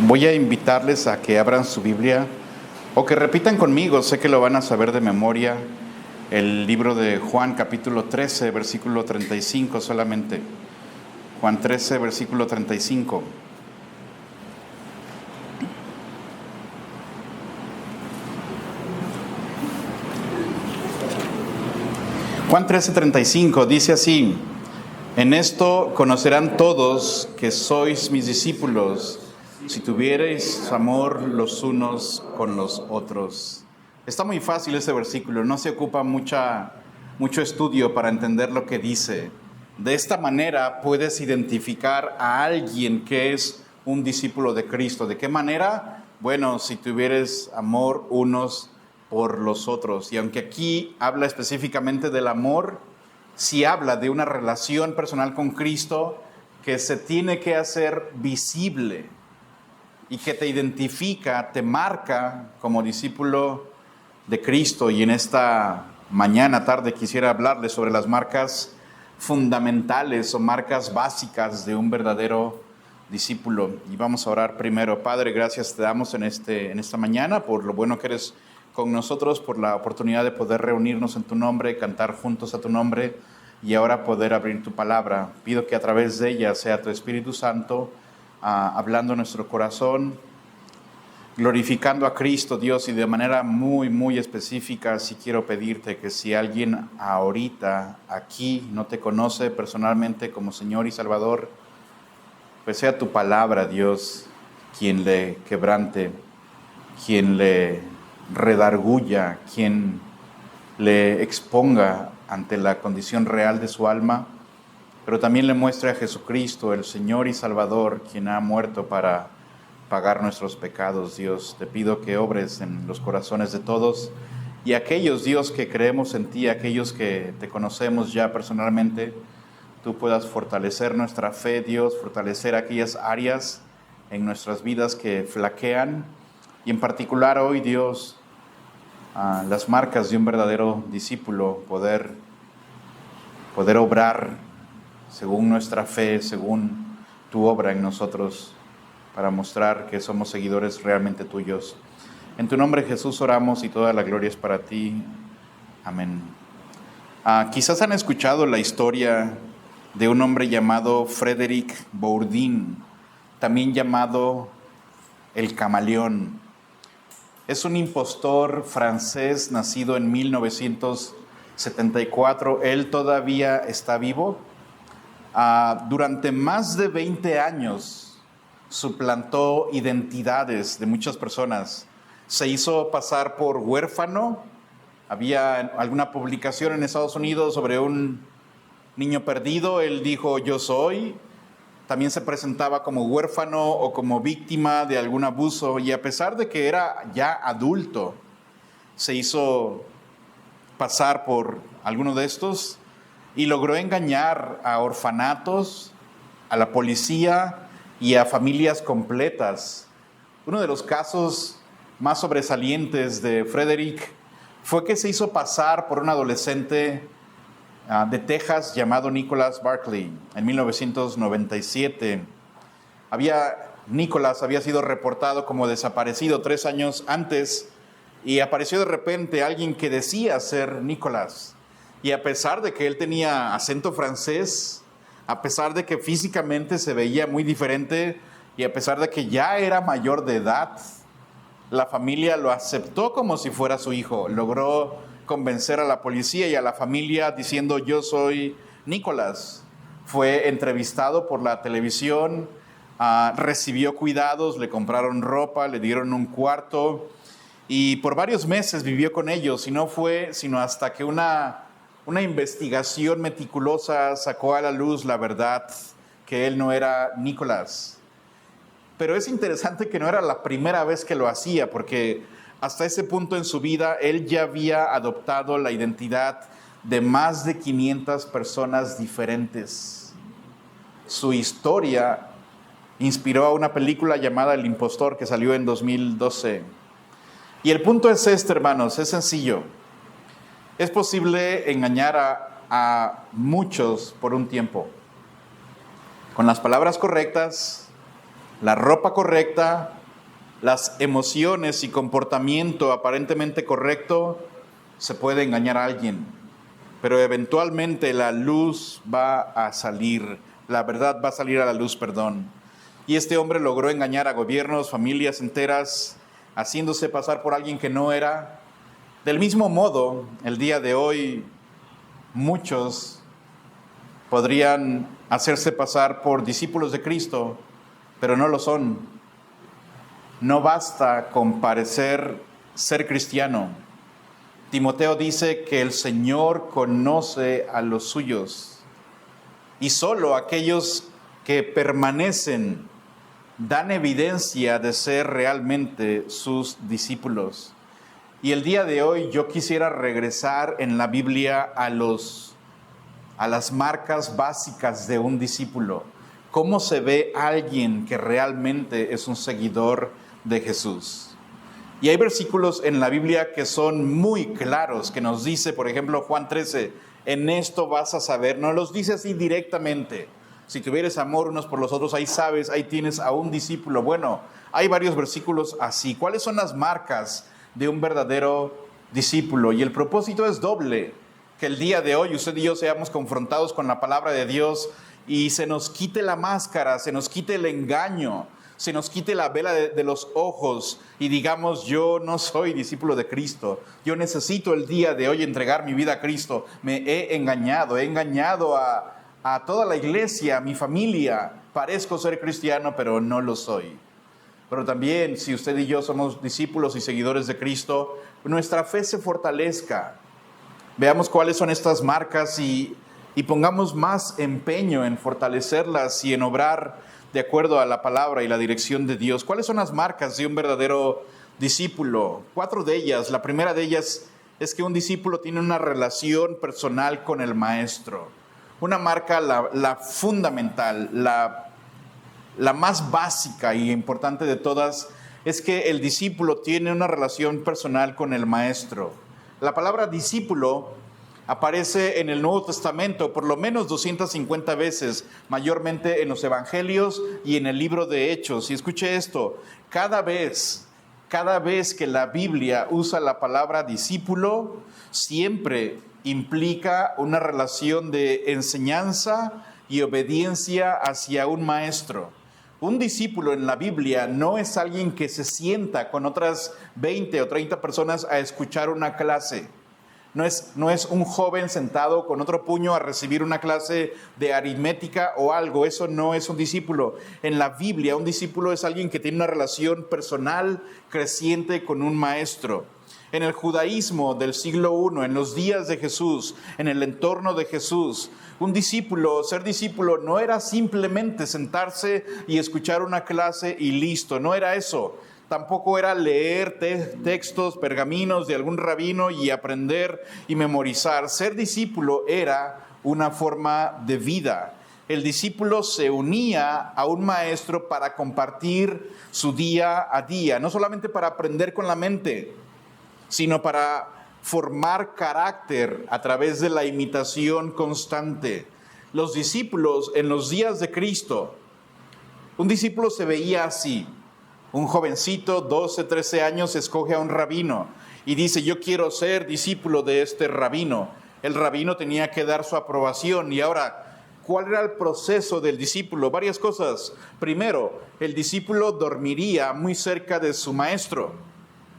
Voy a invitarles a que abran su Biblia o que repitan conmigo, sé que lo van a saber de memoria, el libro de Juan capítulo 13, versículo 35 solamente. Juan 13, versículo 35. Juan 13:35 dice así: en esto conocerán todos que sois mis discípulos, si tuviereis amor los unos con los otros. Está muy fácil ese versículo, no se ocupa mucho estudio para entender lo que dice. De esta manera puedes identificar a alguien que es un discípulo de Cristo. ¿De qué manera? Bueno, si tuvieres amor unos por los otros. Y aunque aquí habla específicamente del amor, sí habla de una relación personal con Cristo que se tiene que hacer visible y que te identifica, te marca como discípulo de Cristo. Y en esta mañana, tarde, quisiera hablarles sobre las marcas fundamentales o marcas básicas de un verdadero discípulo. Y vamos a orar primero. Padre, gracias te damos en esta mañana por lo bueno que eres con nosotros, por la oportunidad de poder reunirnos en tu nombre, cantar juntos a tu nombre y ahora poder abrir tu palabra. Pido que a través de ella sea tu Espíritu Santo hablando en nuestro corazón, glorificando a Cristo, Dios, y de manera muy, muy específica, sí quiero pedirte que si alguien ahorita aquí no te conoce personalmente como Señor y Salvador, pues sea tu palabra, Dios, quien le quebrante, quien le redarguya, quien le exponga ante la condición real de su alma, pero también le muestre a Jesucristo, el Señor y Salvador, quien ha muerto para pagar nuestros pecados. Dios, te pido que obres en los corazones de todos y aquellos, Dios, que creemos en ti, aquellos que te conocemos ya personalmente, tú puedas fortalecer nuestra fe, Dios, fortalecer aquellas áreas en nuestras vidas que flaquean y en particular hoy, Dios, las marcas de un verdadero discípulo, poder obrar según nuestra fe, según tu obra en nosotros, para mostrar que somos seguidores realmente tuyos. En tu nombre, Jesús, oramos y toda la gloria es para ti. Amén. Quizás han escuchado la historia de un hombre llamado Frédéric Bourdin, también llamado el Camaleón. Es un impostor francés nacido en 1974. Él todavía está vivo. Durante más de 20 años suplantó identidades de muchas personas. Se hizo pasar por huérfano. Había alguna publicación en Estados Unidos sobre un niño perdido. Él dijo, yo soy. También se presentaba como huérfano o como víctima de algún abuso. Y a pesar de que era ya adulto, se hizo pasar por alguno de estos y logró engañar a orfanatos, a la policía y a familias completas. Uno de los casos más sobresalientes de Frédéric fue que se hizo pasar por un adolescente de Texas llamado Nicholas Barkley en 1997. Nicholas había sido reportado como desaparecido 3 años antes y apareció de repente alguien que decía ser Nicholas. Y a pesar de que él tenía acento francés, a pesar de que físicamente se veía muy diferente y a pesar de que ya era mayor de edad, la familia lo aceptó como si fuera su hijo. Logró convencer a la policía y a la familia diciendo yo soy Nicholas. Fue entrevistado por la televisión, recibió cuidados, le compraron ropa, le dieron un cuarto y por varios meses vivió con ellos. Y no fue sino hasta que una investigación meticulosa sacó a la luz la verdad que él no era Nicholas. Pero es interesante que no era la primera vez que lo hacía, porque hasta ese punto en su vida él ya había adoptado la identidad de más de 500 personas diferentes. Su historia inspiró a una película llamada El Impostor que salió en 2012. Y el punto es este, hermanos, es sencillo. Es posible engañar a muchos por un tiempo. Con las palabras correctas, la ropa correcta, las emociones y comportamiento aparentemente correcto, se puede engañar a alguien. Pero eventualmente la luz va a salir, la verdad va a salir a la luz, perdón. Y este hombre logró engañar a gobiernos, familias enteras, haciéndose pasar por alguien que no era. Del mismo modo, el día de hoy, muchos podrían hacerse pasar por discípulos de Cristo, pero no lo son. No basta con parecer ser cristiano. Timoteo dice que el Señor conoce a los suyos y solo aquellos que permanecen dan evidencia de ser realmente sus discípulos. Y el día de hoy yo quisiera regresar en la Biblia a las marcas básicas de un discípulo. ¿Cómo se ve alguien que realmente es un seguidor de Jesús? Y hay versículos en la Biblia que son muy claros, que nos dice, por ejemplo, Juan 13, en esto vas a saber, no los dice así directamente. Si tuvieres amor unos por los otros, ahí sabes, ahí tienes a un discípulo. Bueno, hay varios versículos así. ¿Cuáles son las marcas de un verdadero discípulo? Y el propósito es doble, que el día de hoy usted y yo seamos confrontados con la palabra de Dios y se nos quite la máscara, se nos quite el engaño, se nos quite la vela de los ojos y digamos, yo no soy discípulo de Cristo, yo necesito el día de hoy entregar mi vida a Cristo, me he engañado a toda la iglesia, a mi familia, parezco ser cristiano, pero no lo soy. Pero también, si usted y yo somos discípulos y seguidores de Cristo, nuestra fe se fortalezca. Veamos cuáles son estas marcas y pongamos más empeño en fortalecerlas y en obrar de acuerdo a la palabra y la dirección de Dios. ¿Cuáles son las marcas de un verdadero discípulo? 4 de ellas. La primera de ellas es que un discípulo tiene una relación personal con el maestro. Una marca, la fundamental, la más básica y importante de todas, es que el discípulo tiene una relación personal con el maestro. La palabra discípulo aparece en el Nuevo Testamento por lo menos 250 veces, mayormente en los Evangelios y en el libro de Hechos. Y escuche esto, cada vez que la Biblia usa la palabra discípulo, siempre implica una relación de enseñanza y obediencia hacia un maestro. Un discípulo en la Biblia no es alguien que se sienta con otras 20 o 30 personas a escuchar una clase. No es un joven sentado con otro puño a recibir una clase de aritmética o algo. Eso no es un discípulo. En la Biblia, un discípulo es alguien que tiene una relación personal creciente con un maestro. En el judaísmo del siglo I, en los días de Jesús, en el entorno de Jesús, ser discípulo no era simplemente sentarse y escuchar una clase y listo. No era eso. Tampoco era leer textos, pergaminos de algún rabino y aprender y memorizar. Ser discípulo era una forma de vida. El discípulo se unía a un maestro para compartir su día a día, no solamente para aprender con la mente, sino para formar carácter a través de la imitación constante. Los discípulos en los días de Cristo, un discípulo se veía así. Un jovencito, 12, 13 años, escoge a un rabino y dice, yo quiero ser discípulo de este rabino. El rabino tenía que dar su aprobación. Y ahora, ¿cuál era el proceso del discípulo? Varias cosas. Primero, el discípulo dormiría muy cerca de su maestro,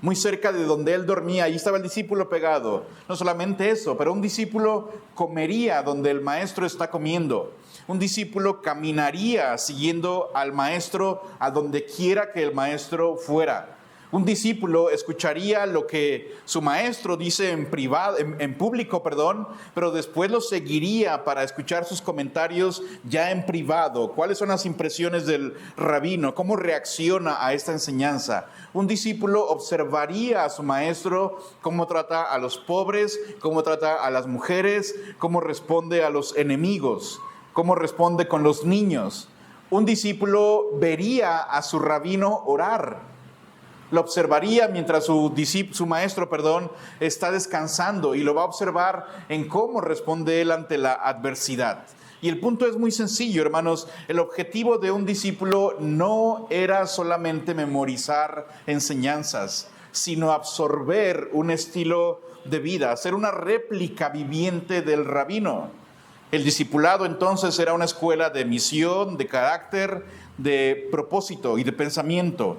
muy cerca de donde él dormía. Ahí estaba el discípulo pegado. No solamente eso, pero un discípulo comería donde el maestro está comiendo. Un discípulo caminaría siguiendo al maestro a donde quiera que el maestro fuera. Un discípulo escucharía lo que su maestro dice en público, pero después lo seguiría para escuchar sus comentarios ya en privado. ¿Cuáles son las impresiones del rabino? ¿Cómo reacciona a esta enseñanza? Un discípulo observaría a su maestro, cómo trata a los pobres, cómo trata a las mujeres, cómo responde a los enemigos, cómo responde con los niños. Un discípulo vería a su rabino orar. Lo observaría mientras su maestro está descansando y lo va a observar en cómo responde él ante la adversidad. Y el punto es muy sencillo, hermanos. El objetivo de un discípulo no era solamente memorizar enseñanzas, sino absorber un estilo de vida, ser una réplica viviente del rabino. El discipulado entonces era una escuela de misión, de carácter, de propósito y de pensamiento.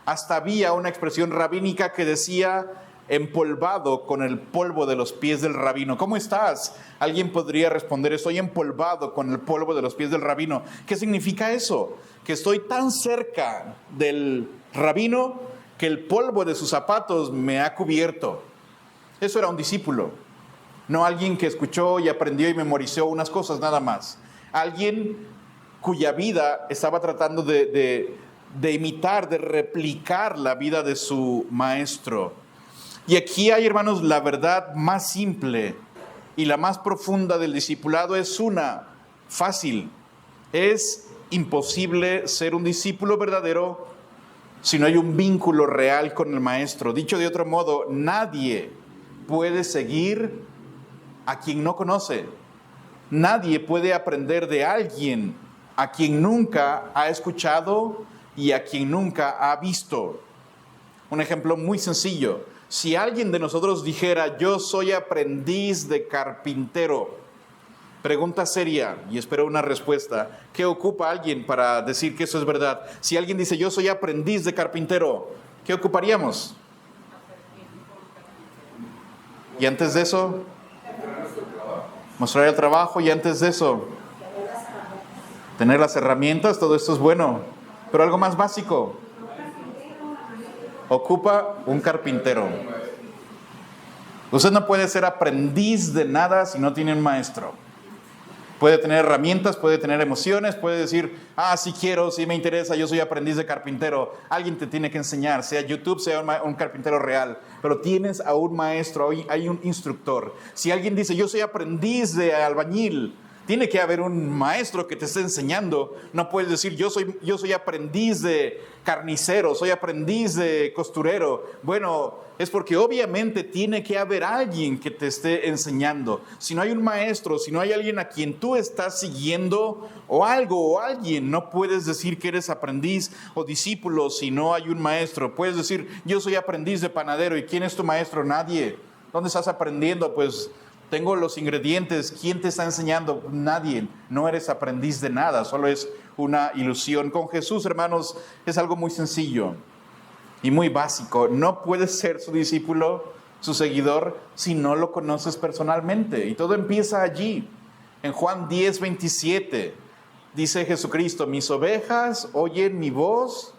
Hasta había una expresión rabínica que decía: empolvado con el polvo de los pies del rabino. ¿Cómo estás? Alguien podría responder: estoy empolvado con el polvo de los pies del rabino. ¿Qué significa eso? Que estoy tan cerca del rabino que el polvo de sus zapatos me ha cubierto. Eso era un discípulo. No alguien que escuchó y aprendió y memorizó unas cosas nada más. Alguien cuya vida estaba tratando de imitar, de replicar la vida de su maestro. Y aquí hay, hermanos, la verdad más simple y la más profunda del discipulado es una, fácil. Es imposible ser un discípulo verdadero si no hay un vínculo real con el maestro. Dicho de otro modo, nadie puede seguir a quien no conoce. Nadie puede aprender de alguien a quien nunca ha escuchado y a quien nunca ha visto. Un ejemplo muy sencillo. Si alguien de nosotros dijera: yo soy aprendiz de carpintero, pregunta seria, y espero una respuesta: ¿qué ocupa alguien para decir que eso es verdad? Si alguien dice: yo soy aprendiz de carpintero, ¿qué ocuparíamos? Y antes de eso, mostrar el trabajo. Y antes de eso, tener las herramientas. Todo esto es bueno, pero algo más básico. Ocupa un carpintero. Usted no puede ser aprendiz de nada si no tiene un maestro. Puede tener herramientas, puede tener emociones, puede decir: sí quiero, sí me interesa, yo soy aprendiz de carpintero. Alguien te tiene que enseñar, sea YouTube, sea un carpintero real. Pero tienes a un maestro, hay un instructor. Si alguien dice: yo soy aprendiz de albañil, tiene que haber un maestro que te esté enseñando. No puedes decir: yo soy aprendiz de carnicero, soy aprendiz de costurero. Bueno, es porque obviamente tiene que haber alguien que te esté enseñando. Si no hay un maestro, si no hay alguien a quien tú estás siguiendo o algo o alguien, no puedes decir que eres aprendiz o discípulo si no hay un maestro. Puedes decir: yo soy aprendiz de panadero. ¿Y quién es tu maestro? Nadie. ¿Dónde estás aprendiendo? Pues tengo los ingredientes. ¿Quién te está enseñando? Nadie. No eres aprendiz de nada, solo es una ilusión. Con Jesús, hermanos, es algo muy sencillo y muy básico. No puedes ser su discípulo, su seguidor, si no lo conoces personalmente. Y todo empieza allí. En Juan 10:27 dice Jesucristo: mis ovejas oyen mi voz,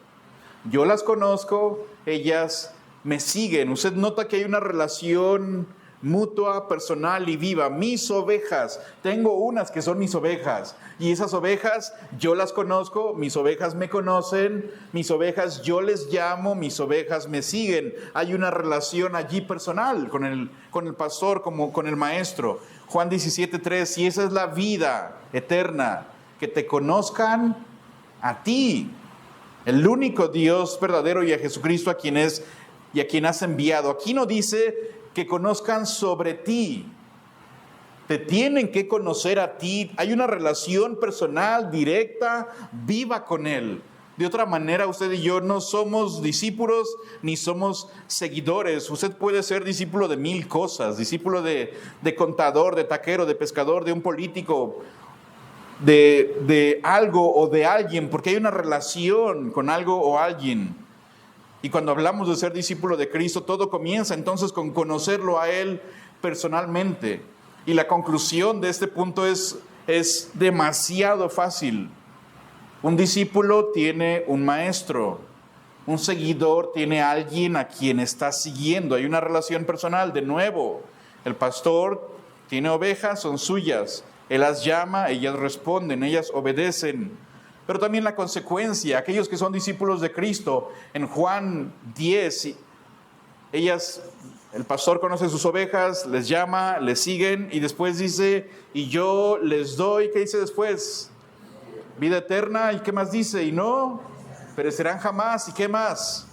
yo las conozco, ellas me siguen. Usted nota que hay una relación mutua, personal y viva. Mis ovejas, tengo unas que son mis ovejas, y esas ovejas yo las conozco, mis ovejas me conocen, mis ovejas yo les llamo, mis ovejas me siguen. Hay una relación allí personal con el pastor, como con el maestro. Juan 17:3, y esa es la vida eterna, que te conozcan a ti, el único Dios verdadero, y a Jesucristo a quien has enviado. Aquí no dice que conozcan sobre ti. Te tienen que conocer a ti. Hay una relación personal, directa, viva con Él. De otra manera, usted y yo no somos discípulos ni somos seguidores. Usted puede ser discípulo de 1000 cosas. Discípulo de contador, de taquero, de pescador, de un político, de algo o de alguien, porque hay una relación con algo o alguien. Y cuando hablamos de ser discípulo de Cristo, todo comienza entonces con conocerlo a Él personalmente. Y la conclusión de este punto es demasiado fácil. Un discípulo tiene un maestro. Un seguidor tiene a alguien a quien está siguiendo. Hay una relación personal. De nuevo, el pastor tiene ovejas, son suyas. Él las llama, ellas responden, ellas obedecen. Pero también la consecuencia, aquellos que son discípulos de Cristo, en Juan 10, el pastor conoce sus ovejas, les llama, les siguen, y después dice: y yo les doy, ¿qué dice después? Vida eterna. ¿Y qué más dice? Y no perecerán jamás. ¿Y qué más?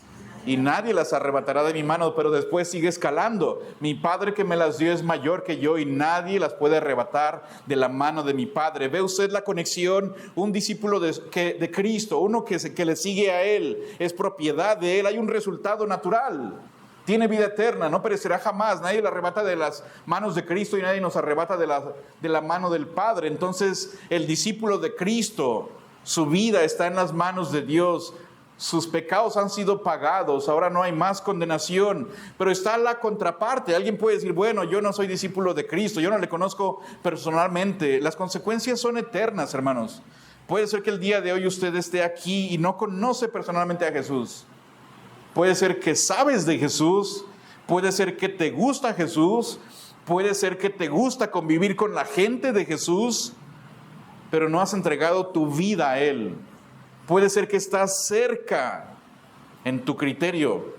y nadie las arrebatará de mi mano, pero después sigue escalando. Mi Padre que me las dio es mayor que yo y nadie las puede arrebatar de la mano de mi Padre. ¿Ve usted la conexión? Un discípulo de Cristo, uno que le sigue a Él, es propiedad de Él, hay un resultado natural. Tiene vida eterna, no perecerá jamás. Nadie la arrebata de las manos de Cristo y nadie nos arrebata de la mano del Padre. Entonces, el discípulo de Cristo, su vida está en las manos de Dios. Sus pecados han sido pagados, ahora no hay más condenación. Pero está la contraparte. Alguien puede decir, bueno, yo no soy discípulo de Cristo, yo no le conozco personalmente. Las consecuencias son eternas, hermanos. Puede ser que el día de hoy usted esté aquí y no conoce personalmente a Jesús. Puede ser que sabes de Jesús, puede ser que te gusta Jesús, puede ser que te gusta convivir con la gente de Jesús, pero no has entregado tu vida a Él. Puede ser que estás cerca en tu criterio,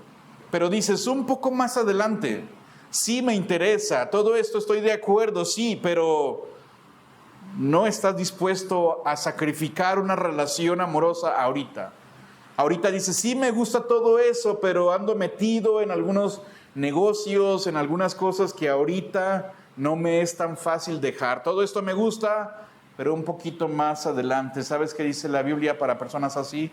pero dices un poco más adelante, sí me interesa, todo esto estoy de acuerdo, sí, pero no estás dispuesto a sacrificar una relación amorosa ahorita. Ahorita dice, sí me gusta todo eso, pero ando metido en algunos negocios, en algunas cosas que ahorita no me es tan fácil dejar. Todo esto me gusta, pero un poquito más adelante. ¿Sabes qué dice la Biblia para personas así?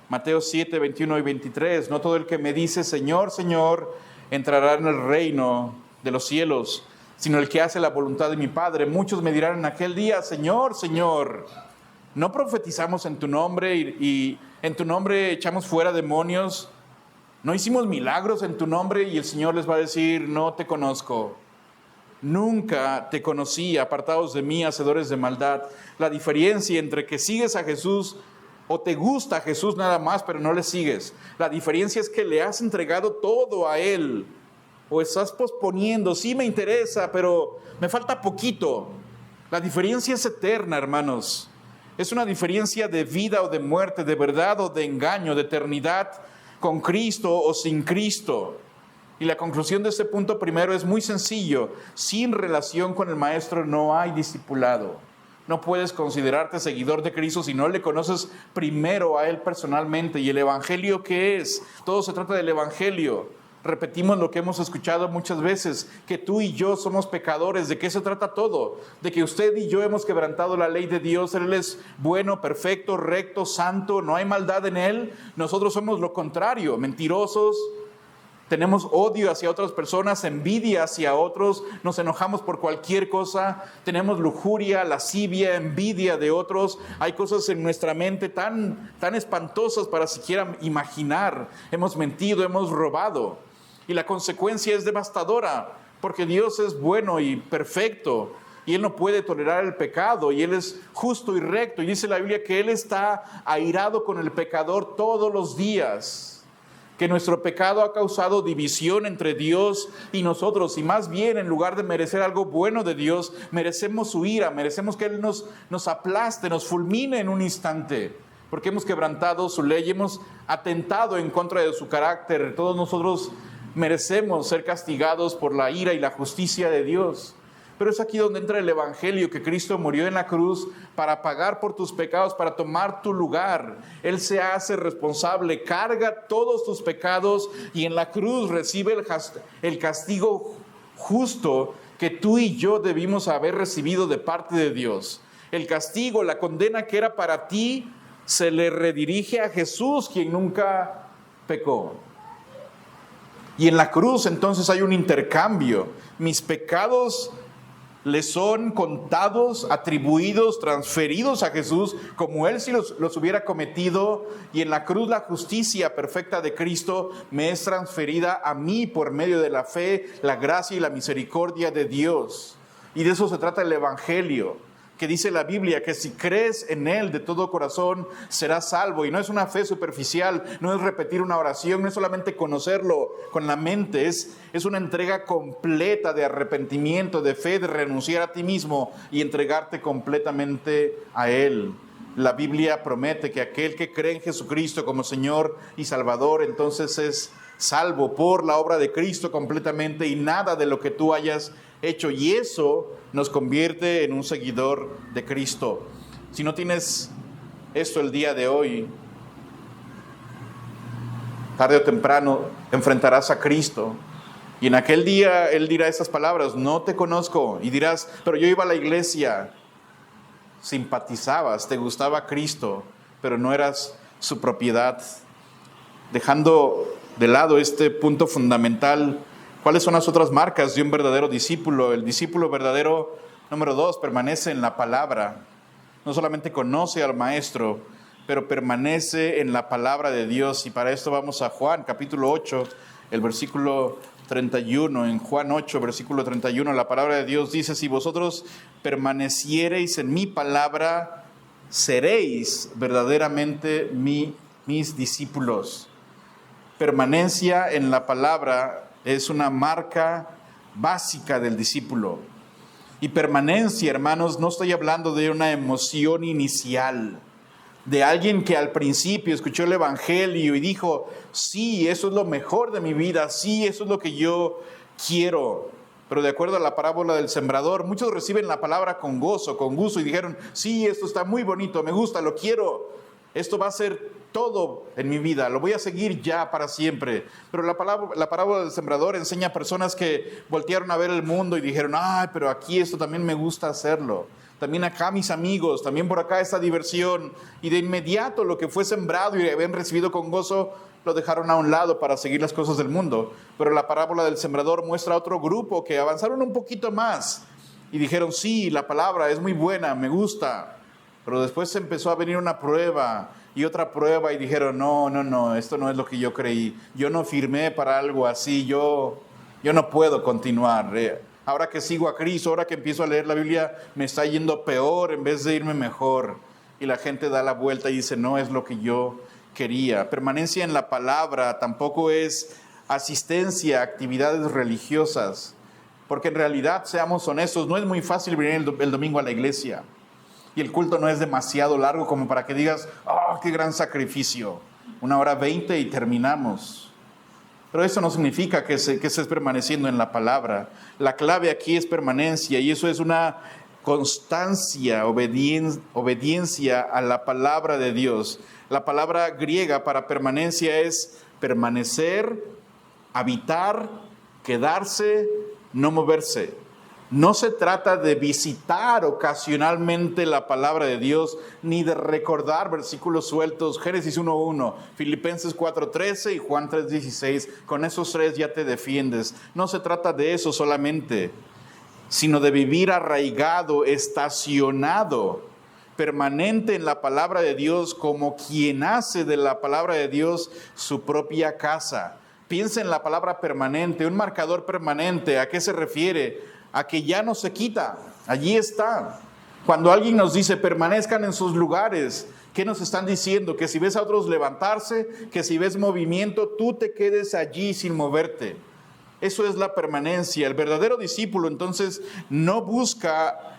Mateo 7, 21 y 23. No todo el que me dice, Señor, Señor, entrará en el reino de los cielos, sino el que hace la voluntad de mi Padre. Muchos me dirán en aquel día, Señor, Señor, ¿no profetizamos en tu nombre y en tu nombre echamos fuera demonios? ¿No hicimos milagros en tu nombre? Y el Señor les va a decir, no te conozco. Nunca te conocí, apartados de mí, hacedores de maldad. La diferencia entre que sigues a Jesús o te gusta Jesús nada más, pero no le sigues. La diferencia es que le has entregado todo a Él. O estás posponiendo, sí me interesa, pero me falta poquito. La diferencia es eterna, hermanos. Es una diferencia de vida o de muerte, de verdad o de engaño, de eternidad con Cristo o sin Cristo. Y la conclusión de este punto primero es muy sencillo. Sin relación con el Maestro no hay discipulado. No puedes considerarte seguidor de Cristo si no le conoces primero a Él personalmente. ¿Y el Evangelio qué es? Todo se trata del Evangelio. Repetimos lo que hemos escuchado muchas veces, que tú y yo somos pecadores. ¿De qué se trata todo? De que usted y yo hemos quebrantado la ley de Dios. Él es bueno, perfecto, recto, santo, no hay maldad en Él. Nosotros somos lo contrario, mentirosos. Tenemos odio hacia otras personas, envidia hacia otros, nos enojamos por cualquier cosa, tenemos lujuria, lascivia, envidia de otros. Hay cosas en nuestra mente tan espantosas para siquiera imaginar. Hemos mentido, hemos robado. Y la consecuencia es devastadora, porque Dios es bueno y perfecto, y Él no puede tolerar el pecado, y Él es justo y recto. Y dice la Biblia que Él está airado con el pecador todos los días. Que nuestro pecado ha causado división entre Dios y nosotros, y más bien en lugar de merecer algo bueno de Dios, merecemos su ira, merecemos que Él nos aplaste, nos fulmine en un instante, porque hemos quebrantado su ley, hemos atentado en contra de su carácter. Todos nosotros merecemos ser castigados por la ira y la justicia de Dios. Pero es aquí donde entra el Evangelio, que Cristo murió en la cruz para pagar por tus pecados, para tomar tu lugar. Él se hace responsable, carga todos tus pecados y en la cruz recibe el castigo justo que tú y yo debimos haber recibido de parte de Dios. El castigo, la condena que era para ti, se le redirige a Jesús, quien nunca pecó. Y en la cruz entonces hay un intercambio. Mis pecados le son contados, atribuidos, transferidos a Jesús, como Él si los hubiera cometido, y en la cruz la justicia perfecta de Cristo me es transferida a mí por medio de la fe, la gracia y la misericordia de Dios. Y de eso se trata el Evangelio, que dice la Biblia que si crees en Él de todo corazón serás salvo. Y no es una fe superficial, no es repetir una oración, no es solamente conocerlo con la mente, es una entrega completa de arrepentimiento, de fe, de renunciar a ti mismo y entregarte completamente a Él. La Biblia promete que aquel que cree en Jesucristo como Señor y Salvador, entonces es salvo por la obra de Cristo completamente y nada de lo que tú hayas hecho. Y eso nos convierte en un seguidor de Cristo. Si no tienes esto el día de hoy, Tarde o temprano enfrentarás a Cristo. Y en aquel día Él dirá esas palabras: no te conozco. Y dirás: pero yo iba a la iglesia, simpatizabas, te gustaba Cristo, pero no eras su propiedad. Dejando de lado este punto fundamental, ¿cuáles son las otras marcas de un verdadero discípulo? El discípulo verdadero, número 2, permanece en la palabra. No solamente conoce al Maestro, pero permanece en la palabra de Dios. Y para esto vamos a Juan, capítulo 8, el versículo 31. En Juan 8, versículo 31, la palabra de Dios dice: si vosotros permaneciereis en mi palabra, seréis verdaderamente mis discípulos. Permanencia en la palabra es una marca básica del discípulo. Y permanencia, hermanos, no estoy hablando de una emoción inicial, de alguien que al principio escuchó el evangelio y dijo: sí, eso es lo mejor de mi vida, sí, eso es lo que yo quiero. Pero de acuerdo a la parábola del sembrador, muchos reciben la palabra con gozo, con gusto, y dijeron: sí, esto está muy bonito, me gusta, lo quiero, esto va a ser todo en mi vida, lo voy a seguir ya para siempre. Pero la parábola del sembrador enseña a personas que voltearon a ver el mundo y dijeron: ay, pero aquí esto también me gusta hacerlo, también acá mis amigos, también por acá esta diversión. Y de inmediato lo que fue sembrado y habían recibido con gozo, lo dejaron a un lado para seguir las cosas del mundo. Pero la parábola del sembrador muestra a otro grupo que avanzaron un poquito más y dijeron: sí, la palabra es muy buena, me gusta. Pero después empezó a venir una prueba y otra prueba y dijeron: no, esto no es lo que yo creí. Yo no firmé para algo así, yo no puedo continuar. Ahora que sigo a Cristo, ahora que empiezo a leer la Biblia, me está yendo peor en vez de irme mejor. Y la gente da la vuelta y dice: no es lo que yo quería. Permanencia en la palabra tampoco es asistencia a actividades religiosas, porque en realidad, seamos honestos, no es muy fácil venir el domingo a la iglesia. Y el culto no es demasiado largo como para que digas: ¡oh, qué gran sacrificio! 1:20 y terminamos. Pero eso no significa que estés permaneciendo en la palabra. La clave aquí es permanencia, y eso es una constancia, obediencia a la palabra de Dios. La palabra griega para permanencia es permanecer, habitar, quedarse, no moverse. No se trata de visitar ocasionalmente la palabra de Dios, ni de recordar versículos sueltos: Génesis 1:1, Filipenses 4:13 y Juan 3:16. Con esos 3 ya te defiendes. No se trata de eso solamente, sino de vivir arraigado, estacionado, permanente en la palabra de Dios, como quien hace de la palabra de Dios su propia casa. Piensa en la palabra permanente, un marcador permanente. ¿A qué se refiere? A que ya no se quita, allí está. Cuando alguien nos dice: permanezcan en sus lugares, ¿qué nos están diciendo? Que si ves a otros levantarse, que si ves movimiento, tú te quedes allí sin moverte. Eso es la permanencia. El verdadero discípulo entonces no busca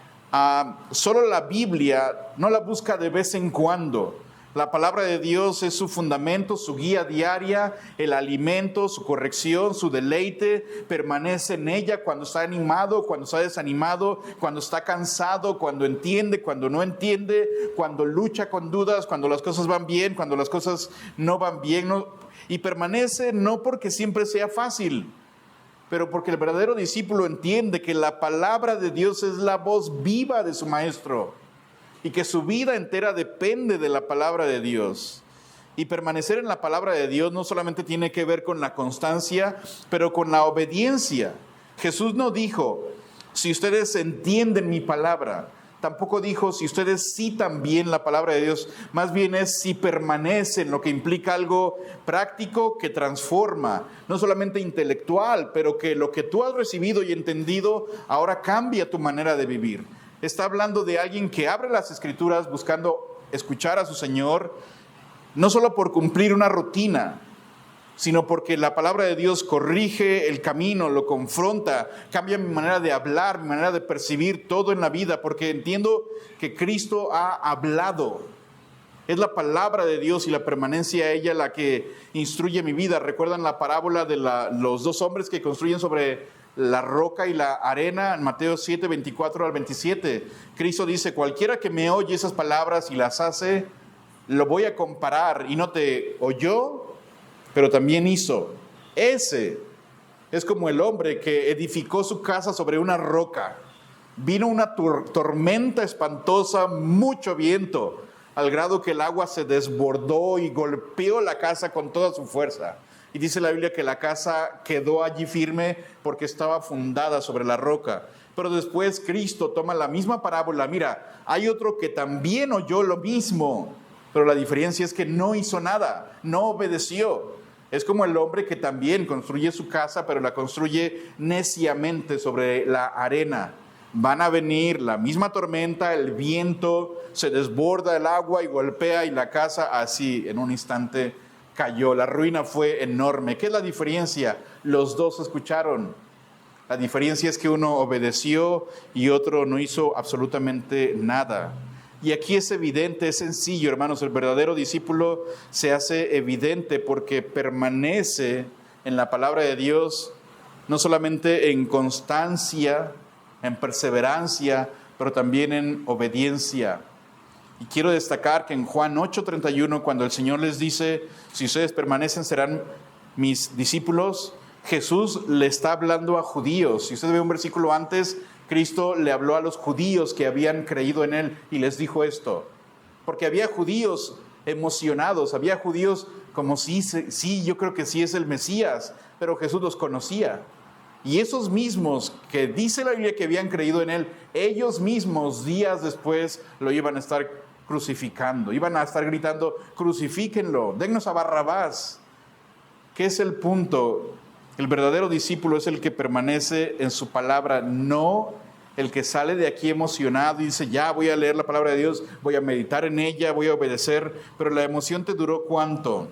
solo la Biblia, no la busca de vez en cuando. La palabra de Dios es su fundamento, su guía diaria, el alimento, su corrección, su deleite. Permanece en ella cuando está animado, cuando está desanimado, cuando está cansado, cuando entiende, cuando no entiende, cuando lucha con dudas, cuando las cosas van bien, cuando las cosas no van bien. Y permanece no porque siempre sea fácil, pero porque el verdadero discípulo entiende que la palabra de Dios es la voz viva de su Maestro, y que su vida entera depende de la palabra de Dios. Y permanecer en la palabra de Dios no solamente tiene que ver con la constancia, pero con la obediencia. Jesús no dijo: si ustedes entienden mi palabra. Tampoco dijo: si ustedes citan bien la palabra de Dios. Más bien es: si permanecen, lo que implica algo práctico que transforma, no solamente intelectual, pero que lo que tú has recibido y entendido ahora cambia tu manera de vivir. Está hablando de alguien que abre las Escrituras buscando escuchar a su Señor, no solo por cumplir una rutina, sino porque la palabra de Dios corrige el camino, lo confronta, cambia mi manera de hablar, mi manera de percibir todo en la vida, porque entiendo que Cristo ha hablado. Es la palabra de Dios y la permanencia a ella la que instruye mi vida. ¿Recuerdan la parábola de los 2 hombres que construyen sobre la roca y la arena? En Mateo 7, 24 al 27, Cristo dice: cualquiera que me oye esas palabras y las hace, lo voy a comparar. Y no te oyó, pero también hizo. Ese es como el hombre que edificó su casa sobre una roca. Vino una tormenta espantosa, mucho viento, al grado que el agua se desbordó y golpeó la casa con toda su fuerza. Y dice la Biblia que la casa quedó allí firme porque estaba fundada sobre la roca. Pero después Cristo toma la misma parábola. Mira, hay otro que también oyó lo mismo, pero la diferencia es que no hizo nada, no obedeció. Es como el hombre que también construye su casa, pero la construye neciamente sobre la arena. Van a venir la misma tormenta, el viento, se desborda el agua y golpea, y la casa así en un instante cayó. La ruina fue enorme. ¿Qué es la diferencia? Los dos escucharon. La diferencia es que uno obedeció y otro no hizo absolutamente nada. Y aquí es evidente, es sencillo, hermanos. El verdadero discípulo se hace evidente porque permanece en la palabra de Dios, no solamente en constancia, en perseverancia, pero también en obediencia. Y quiero destacar que en Juan 8:31, cuando el Señor les dice, si ustedes permanecen serán mis discípulos, Jesús le está hablando a judíos. Si usted ve un versículo antes, Cristo le habló a los judíos que habían creído en Él y les dijo esto. Porque había judíos emocionados, había judíos como sí, yo creo que sí es el Mesías, pero Jesús los conocía. Y esos mismos que dice la Biblia que habían creído en Él, ellos mismos días después lo iban a estar crucificando, iban a estar gritando, crucifíquenlo, dennos a Barrabás. ¿Qué es el punto? El verdadero discípulo es el que permanece en su palabra, no el que sale de aquí emocionado y dice, ya voy a leer la palabra de Dios, voy a meditar en ella, voy a obedecer, pero la emoción te duró ¿cuánto?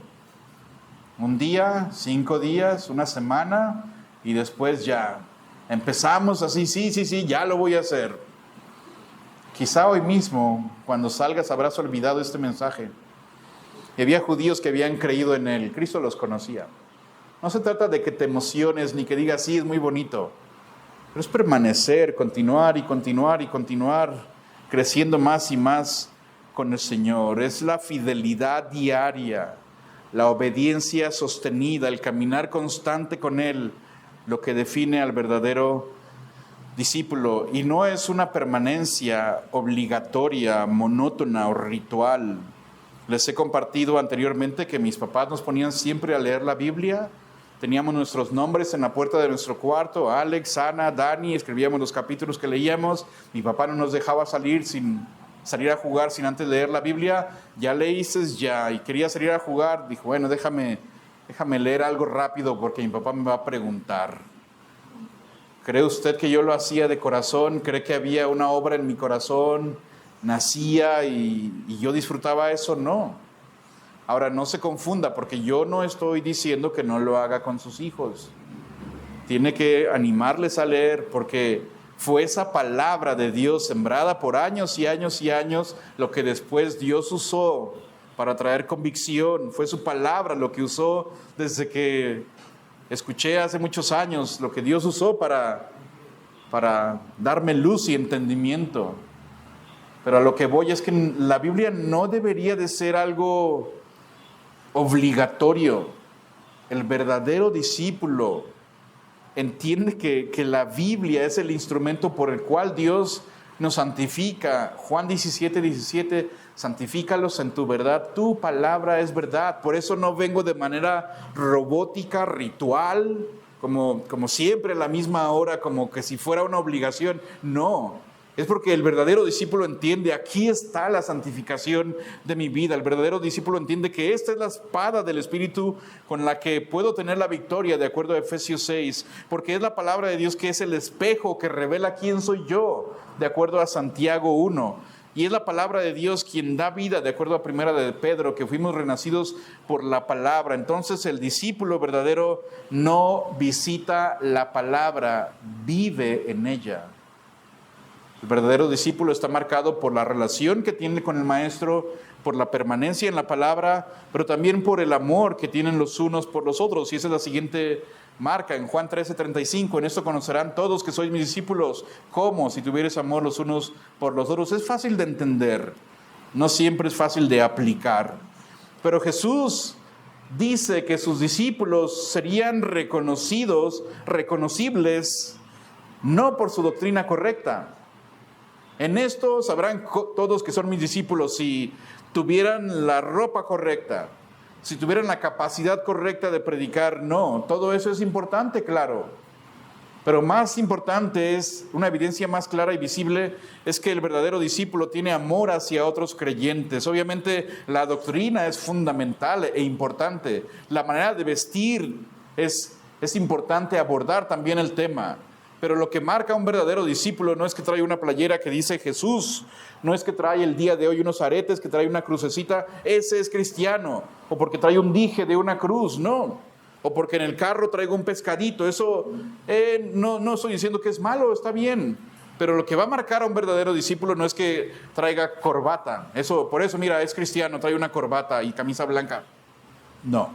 ¿Un día? ¿5 días? ¿Una semana? Y después ya empezamos así, sí, ya lo voy a hacer. Quizá hoy mismo, cuando salgas, habrás olvidado este mensaje. Y había judíos que habían creído en Él, Cristo los conocía. No se trata de que te emociones ni que digas, sí, es muy bonito. Pero es permanecer, continuar y continuar y continuar, creciendo más y más con el Señor. Es la fidelidad diaria, la obediencia sostenida, el caminar constante con Él, lo que define al verdadero discípulo. Y no es una permanencia obligatoria, monótona o ritual. Les he compartido anteriormente que mis papás nos ponían siempre a leer la Biblia. Teníamos nuestros nombres en la puerta de nuestro cuarto, Alex, Ana, Dani, escribíamos los capítulos que leíamos. Mi papá no nos dejaba salir a jugar sin antes leer la Biblia. Ya leíste, ya, y quería salir a jugar. Dijo, bueno, déjame leer algo rápido porque mi papá me va a preguntar. ¿Cree usted que yo lo hacía de corazón? ¿Cree que había una obra en mi corazón? ¿Nacía y yo disfrutaba eso? No. Ahora, no se confunda, porque yo no estoy diciendo que no lo haga con sus hijos. Tiene que animarles a leer, porque fue esa palabra de Dios sembrada por años y años y años, lo que después Dios usó para traer convicción. Fue su palabra lo que usó desde que escuché hace muchos años, lo que Dios usó para darme luz y entendimiento. Pero a lo que voy es que la Biblia no debería de ser algo obligatorio. El verdadero discípulo entiende que la Biblia es el instrumento por el cual Dios nos santifica. Juan 17:17, santifícalos en tu verdad, tu palabra es verdad. Por eso no vengo de manera robótica, ritual, como siempre a la misma hora, como que si fuera una obligación. No. Es porque el verdadero discípulo entiende, aquí está la santificación de mi vida. El verdadero discípulo entiende que esta es la espada del Espíritu con la que puedo tener la victoria, de acuerdo a Efesios 6, porque es la palabra de Dios que es el espejo que revela quién soy yo, de acuerdo a Santiago 1. Y es la palabra de Dios quien da vida, de acuerdo a Primera de Pedro, que fuimos renacidos por la palabra. Entonces el discípulo verdadero no visita la palabra, vive en ella. El verdadero discípulo está marcado por la relación que tiene con el Maestro, por la permanencia en la palabra, pero también por el amor que tienen los unos por los otros. Y esa es la siguiente marca en Juan 13:35. En esto conocerán todos que sois mis discípulos. ¿Cómo? Si tuvieres amor los unos por los otros. Es fácil de entender, no siempre es fácil de aplicar. Pero Jesús dice que sus discípulos serían reconocibles, no por su doctrina correcta. En esto sabrán todos que son mis discípulos si tuvieran la ropa correcta, si tuvieran la capacidad correcta de predicar. No, todo eso es importante, claro. Pero más importante es, una evidencia más clara y visible, es que el verdadero discípulo tiene amor hacia otros creyentes. Obviamente la doctrina es fundamental e importante. La manera de vestir es importante, abordar también el tema. Pero lo que marca a un verdadero discípulo no es que trae una playera que dice Jesús, no es que trae el día de hoy unos aretes, que trae una crucecita, ese es cristiano, o porque trae un dije de una cruz, no. O porque en el carro traigo un pescadito, eso no estoy diciendo que es malo, está bien. Pero lo que va a marcar a un verdadero discípulo no es que traiga corbata. Por eso, mira, es cristiano, trae una corbata y camisa blanca. No.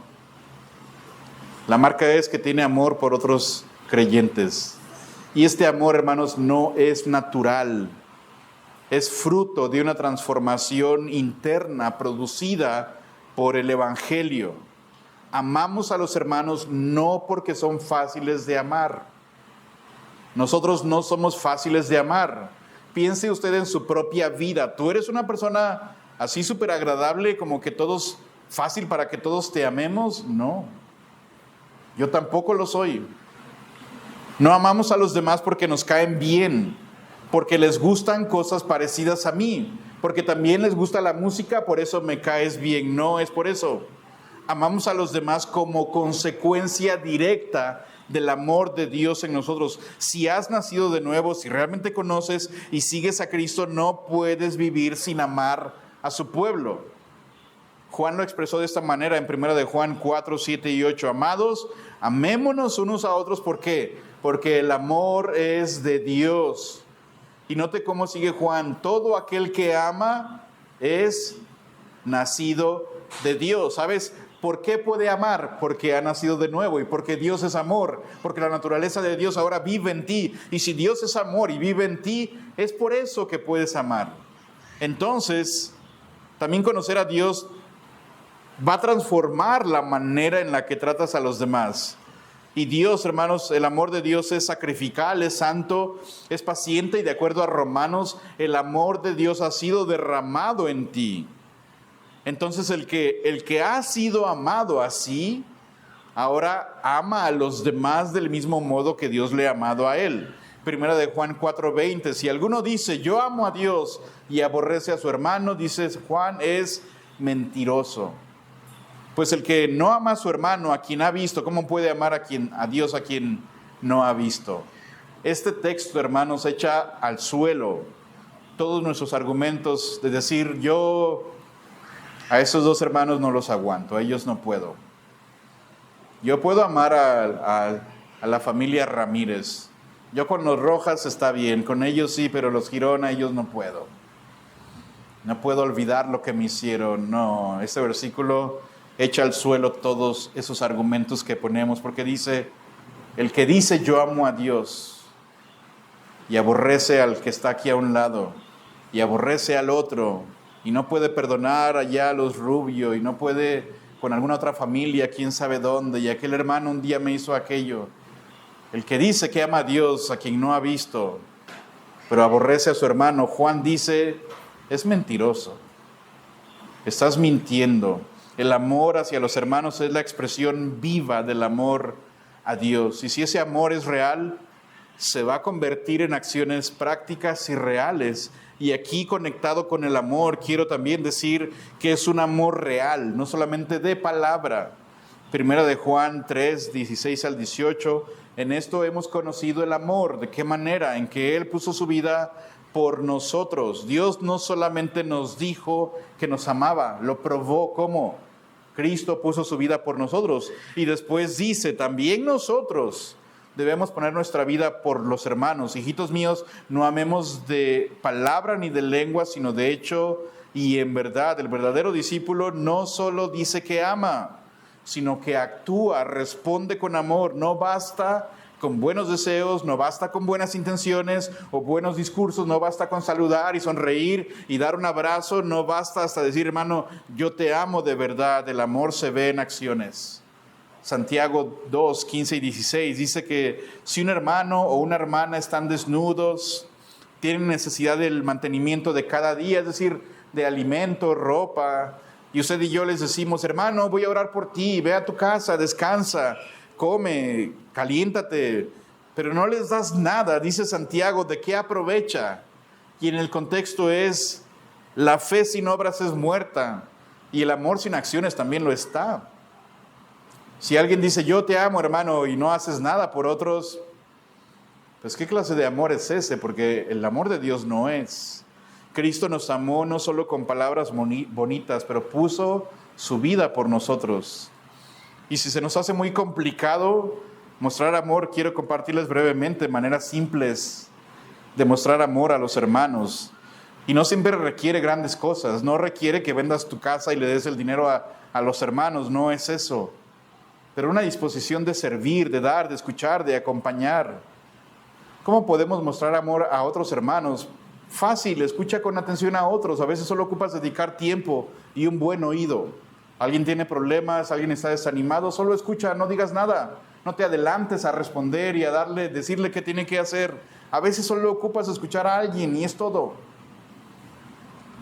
La marca es que tiene amor por otros creyentes. Y este amor, hermanos, no es natural. Es fruto de una transformación interna producida por el Evangelio. Amamos a los hermanos no porque son fáciles de amar. Nosotros no somos fáciles de amar. Piense usted en su propia vida. ¿Tú eres una persona así súper agradable, como que fácil para que todos te amemos? No. Yo tampoco lo soy. No amamos a los demás porque nos caen bien, porque les gustan cosas parecidas a mí, porque también les gusta la música, por eso me caes bien. No es por eso. Amamos a los demás como consecuencia directa del amor de Dios en nosotros. Si has nacido de nuevo, si realmente conoces y sigues a Cristo, no puedes vivir sin amar a su pueblo. Juan lo expresó de esta manera en 1 de Juan 4, 7 y 8. Amados, amémonos unos a otros. ¿Por qué? Porque el amor es de Dios. Y note cómo sigue Juan. Todo aquel que ama es nacido de Dios. ¿Sabes? ¿Por qué puede amar? Porque ha nacido de nuevo y porque Dios es amor, porque la naturaleza de Dios ahora vive en ti. Y si Dios es amor y vive en ti, es por eso que puedes amar. Entonces, también conocer a Dios va a transformar la manera en la que tratas a los demás. Y Dios, hermanos, el amor de Dios es sacrificial, es santo, es paciente y de acuerdo a Romanos, el amor de Dios ha sido derramado en ti. Entonces el que ha sido amado así, ahora ama a los demás del mismo modo que Dios le ha amado a él. 1 de Juan 4:20, si alguno dice yo amo a Dios y aborrece a su hermano, dice Juan, es mentiroso. Pues el que no ama a su hermano, a quien ha visto, ¿cómo puede amar a Dios a quien no ha visto? Este texto, hermanos, echa al suelo todos nuestros argumentos de decir yo a esos dos hermanos no los aguanto, a ellos no puedo. Yo puedo amar a la familia Ramírez. Yo con los Rojas está bien, con ellos sí, pero los Girona, ellos no puedo. No puedo olvidar lo que me hicieron. No, este versículo echa al suelo todos esos argumentos que ponemos, porque dice, el que dice yo amo a Dios y aborrece al que está aquí a un lado y aborrece al otro y no puede perdonar allá a los Rubio y no puede con alguna otra familia, quién sabe dónde, y aquel hermano un día me hizo aquello. El que dice que ama a Dios, a quien no ha visto, pero aborrece a su hermano, Juan dice, es mentiroso. Estás mintiendo. El amor hacia los hermanos es la expresión viva del amor a Dios. Y si ese amor es real, se va a convertir en acciones prácticas y reales. Y aquí, conectado con el amor, quiero también decir que es un amor real, no solamente de palabra. 1 de Juan 3, 16 al 18, en esto hemos conocido el amor. ¿De qué manera? En que Él puso su vida por nosotros. Dios no solamente nos dijo que nos amaba, lo probó. ¿Cómo? Cristo puso su vida por nosotros. Y después dice, también nosotros debemos poner nuestra vida por los hermanos. Hijitos míos, no amemos de palabra ni de lengua, sino de hecho y en verdad. El verdadero discípulo no solo dice que ama, sino que actúa, responde con amor. No basta con buenos deseos, no basta con buenas intenciones o buenos discursos, no basta con saludar y sonreír y dar un abrazo, no basta hasta decir, hermano, yo te amo de verdad. El amor se ve en acciones. Santiago 2, 15 y 16 dice que si un hermano o una hermana están desnudos, tienen necesidad del mantenimiento de cada día, es decir, de alimento, ropa, y usted y yo les decimos, hermano, voy a orar por ti, ve a tu casa, descansa, come, caliéntate, pero no les das nada, dice Santiago, ¿de qué aprovecha? Y en el contexto es, la fe sin obras es muerta, y el amor sin acciones también lo está. Si alguien dice, yo te amo, hermano, y no haces nada por otros, pues ¿qué clase de amor es ese? Porque el amor de Dios no es. Cristo nos amó no solo con palabras bonitas, pero puso su vida por nosotros. Y si se nos hace muy complicado mostrar amor, quiero compartirles brevemente maneras simples de mostrar amor a los hermanos. Y no siempre requiere grandes cosas, no requiere que vendas tu casa y le des el dinero a los hermanos, no es eso. Pero una disposición de servir, de dar, de escuchar, de acompañar. ¿Cómo podemos mostrar amor a otros hermanos? Fácil, escucha con atención a otros. A veces solo ocupas dedicar tiempo y un buen oído. Alguien tiene problemas, alguien está desanimado, solo escucha, no digas nada. No te adelantes a responder y a decirle qué tiene que hacer. A veces solo ocupas escuchar a alguien y es todo.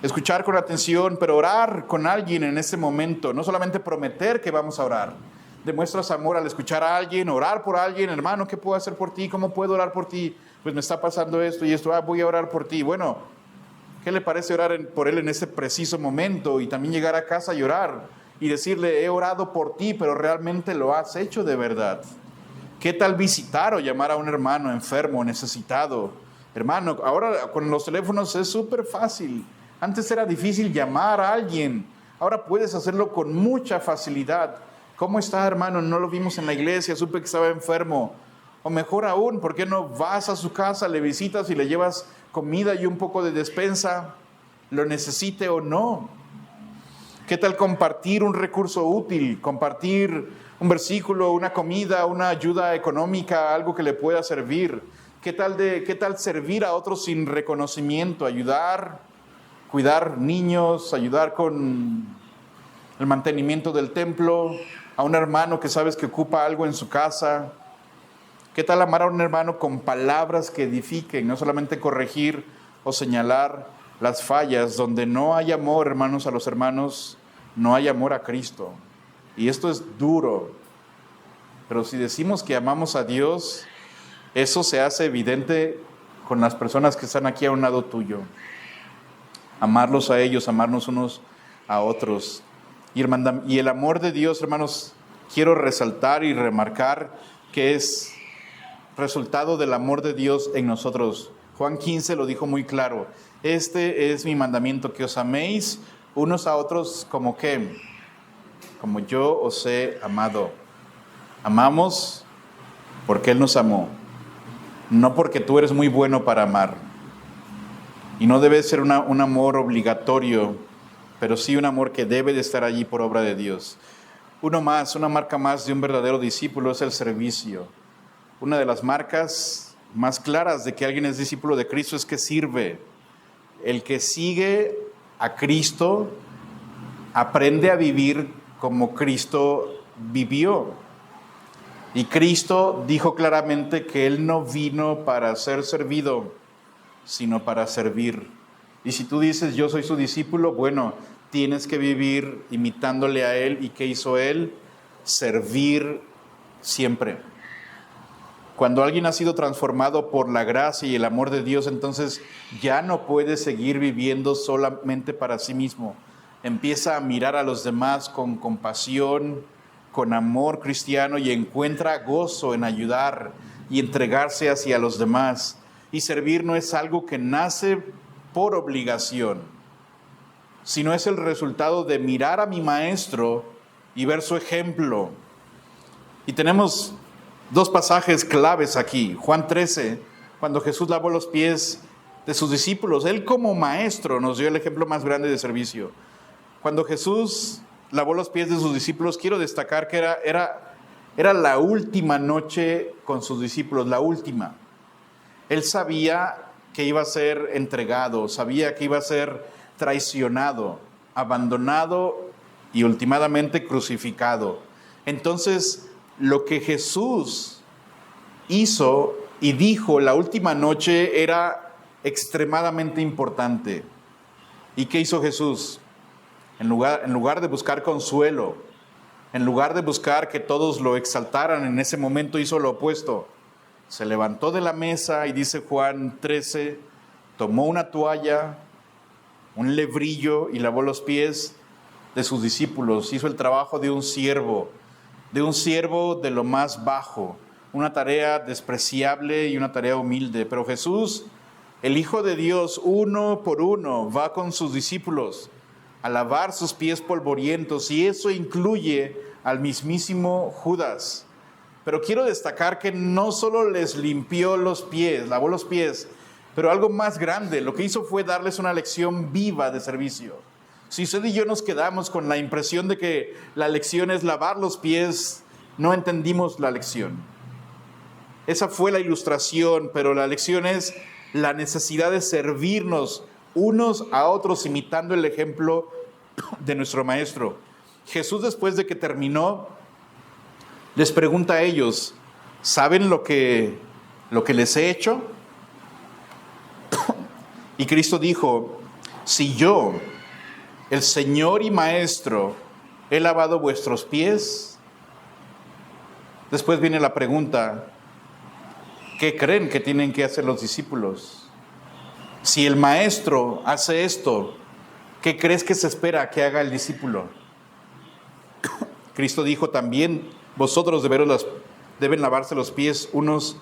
Escuchar con atención, pero orar con alguien en ese momento. No solamente prometer que vamos a orar. Demuestras amor al escuchar a alguien, orar por alguien. Hermano, ¿qué puedo hacer por ti? ¿Cómo puedo orar por ti? Pues me está pasando esto y esto. Voy a orar por ti. Bueno, ¿qué le parece orar por él en ese preciso momento? Y también llegar a casa y orar y decirle, he orado por ti, pero realmente lo has hecho de verdad. ¿Qué tal visitar o llamar a un hermano enfermo, necesitado? Hermano, ahora con los teléfonos es súper fácil. Antes era difícil llamar a alguien. Ahora puedes hacerlo con mucha facilidad. ¿Cómo está, hermano? No lo vimos en la iglesia, supe que estaba enfermo. O mejor aún, ¿por qué no vas a su casa, le visitas y le llevas comida y un poco de despensa? Lo necesite o no. ¿Qué tal compartir un recurso útil? Compartir un versículo, una comida, una ayuda económica, algo que le pueda servir. ¿Qué tal servir a otros sin reconocimiento? Ayudar, cuidar niños, ayudar con el mantenimiento del templo, a un hermano que sabes que ocupa algo en su casa. ¿Qué tal amar a un hermano con palabras que edifiquen, no solamente corregir o señalar las fallas? Donde no hay amor, hermanos, a los hermanos, no hay amor a Cristo. Y esto es duro. Pero si decimos que amamos a Dios, eso se hace evidente con las personas que están aquí a un lado tuyo. Amarlos a ellos, amarnos unos a otros. Y el amor de Dios, hermanos, quiero resaltar y remarcar que es resultado del amor de Dios en nosotros. Juan 15 lo dijo muy claro. Este es mi mandamiento, que os améis unos a otros como que, como yo os he amado. Amamos porque Él nos amó, no porque tú eres muy bueno para amar. Y no debe ser un amor obligatorio, pero sí un amor que debe de estar allí por obra de Dios. Una marca más de un verdadero discípulo es el servicio. Una de las marcas más claras de que alguien es discípulo de Cristo es que sirve. El que sigue a Cristo aprende a vivir como Cristo vivió. Y Cristo dijo claramente que Él no vino para ser servido, sino para servir. Y si tú dices, yo soy su discípulo, bueno, tienes que vivir imitándole a Él. ¿Y qué hizo Él? Servir siempre. Cuando alguien ha sido transformado por la gracia y el amor de Dios, entonces ya no puede seguir viviendo solamente para sí mismo. Empieza a mirar a los demás con compasión, con amor cristiano, y encuentra gozo en ayudar y entregarse hacia los demás. Y servir no es algo que nace por obligación, sino es el resultado de mirar a mi maestro y ver su ejemplo. Y tenemos dos pasajes claves aquí. Juan 13, cuando Jesús lavó los pies de sus discípulos. Él como maestro nos dio el ejemplo más grande de servicio. Cuando Jesús lavó los pies de sus discípulos, quiero destacar que era Era la última noche con sus discípulos, la última. Él sabía que iba a ser entregado, sabía que iba a ser traicionado, abandonado y últimamente crucificado. Entonces, lo que Jesús hizo y dijo la última noche era extremadamente importante. ¿Y qué hizo Jesús? En lugar de buscar consuelo, en lugar de buscar que todos lo exaltaran en ese momento, hizo lo opuesto. Se levantó de la mesa y dice Juan 13, tomó una toalla, un lebrillo y lavó los pies de sus discípulos. Hizo el trabajo de un siervo de lo más bajo, una tarea despreciable y una tarea humilde. Pero Jesús, el Hijo de Dios, uno por uno, va con sus discípulos a lavar sus pies polvorientos, y eso incluye al mismísimo Judas. Pero quiero destacar que no solo les limpió los pies, lavó los pies, pero algo más grande, lo que hizo fue darles una lección viva de servicio. Si usted y yo nos quedamos con la impresión de que la lección es lavar los pies, no entendimos la lección. Esa fue la ilustración, pero la lección es la necesidad de servirnos unos a otros imitando el ejemplo de nuestro Maestro. Jesús, después de que terminó, les pregunta a ellos, ¿saben lo que les he hecho? Y Cristo dijo, si yo, el Señor y Maestro, he lavado vuestros pies. Después viene la pregunta, ¿qué creen que tienen que hacer los discípulos? Si el Maestro hace esto, ¿qué crees que se espera que haga el discípulo? Cristo dijo también, vosotros deben lavarse los pies unos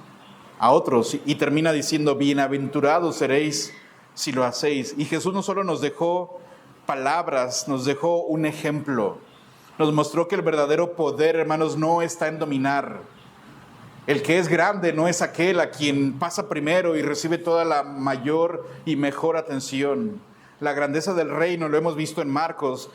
a otros. Y termina diciendo, bienaventurados seréis si lo hacéis. Y Jesús no solo nos dejó palabras, nos dejó un ejemplo. Nos mostró que el verdadero poder, hermanos, no está en dominar. El que es grande no es aquel a quien pasa primero y recibe toda la mayor y mejor atención. La grandeza del reino, lo hemos visto en Marcos,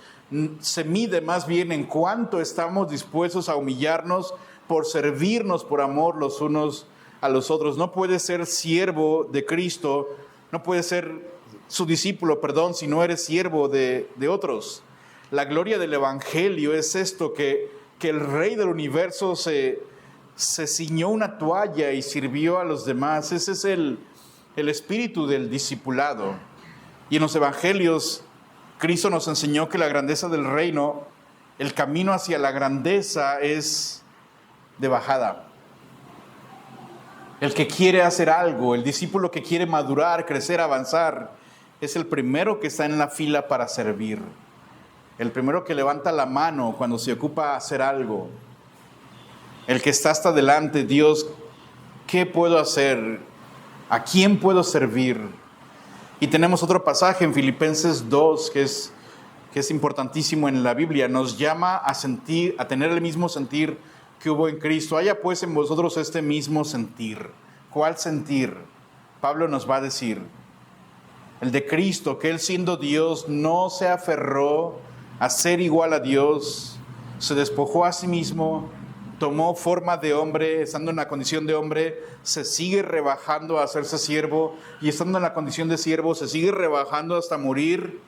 se mide más bien en cuánto estamos dispuestos a humillarnos por servirnos por amor los unos a los otros. No puedes ser siervo de Cristo, no puedes ser su discípulo, si no eres siervo de otros. La gloria del Evangelio es esto, que el Rey del universo se ciñó una toalla y sirvió a los demás. Ese es el espíritu del discipulado. Y en los Evangelios, Cristo nos enseñó que la grandeza del reino, el camino hacia la grandeza es de bajada. El que quiere hacer algo, el discípulo que quiere madurar, crecer, avanzar, es el primero que está en la fila para servir. El primero que levanta la mano cuando se ocupa hacer algo. El que está hasta adelante, Dios, ¿qué puedo hacer? ¿A quién puedo servir? Y tenemos otro pasaje en Filipenses 2 que es importantísimo en la Biblia. Nos llama a tener el mismo sentir que hubo en Cristo. Haya pues en vosotros este mismo sentir. ¿Cuál sentir? Pablo nos va a decir, el de Cristo, que Él siendo Dios no se aferró a ser igual a Dios, se despojó a sí mismo, tomó forma de hombre, estando en la condición de hombre, se sigue rebajando a hacerse siervo, y estando en la condición de siervo, se sigue rebajando hasta morir,